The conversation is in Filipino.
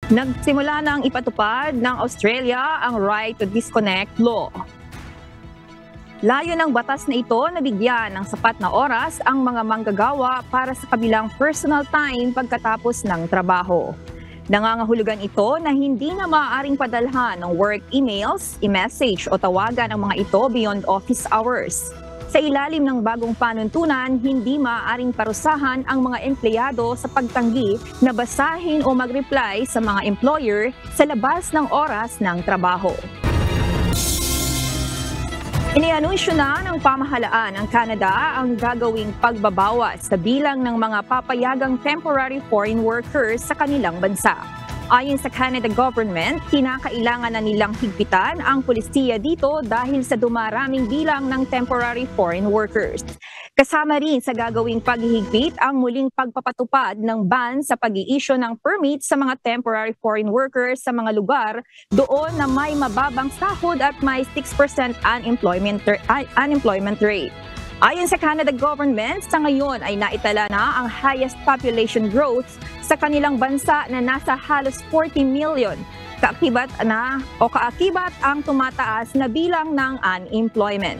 Nagsimula ng ipatupad ng Australia ang Right to Disconnect Law. Layo ng batas na ito na bigyan ng sapat na oras ang mga manggagawa para sa kabilang personal time pagkatapos ng trabaho. Nangangahulugan ito na hindi na maaaring padalhan ng work emails, i-message o tawagan ang mga ito beyond office hours. Sa ilalim ng bagong panuntunan, hindi maaaring parusahan ang mga empleyado sa pagtanggi na basahin o mag-reply sa mga employer sa labas ng oras ng trabaho. Inianunsyo na ng pamahalaan ng Canada ang gagawing pagbabawas sa bilang ng mga papayagang temporary foreign workers sa kanilang bansa. Ayon sa Canada government, kinakailangan na nilang higpitan ang pulisiya dito dahil sa dumaraming bilang ng temporary foreign workers. Kasama rin sa gagawing paghihigpit ang muling pagpapatupad ng ban sa pag-i-issue ng permit sa mga temporary foreign workers sa mga lugar doon na may mababang sahod at may 6% unemployment rate. Ayon sa Canada government, sa ngayon ay naitala na ang highest population growth sa kanilang bansa na nasa halos 40 million. Kaakibat ang tumataas na bilang ng unemployment.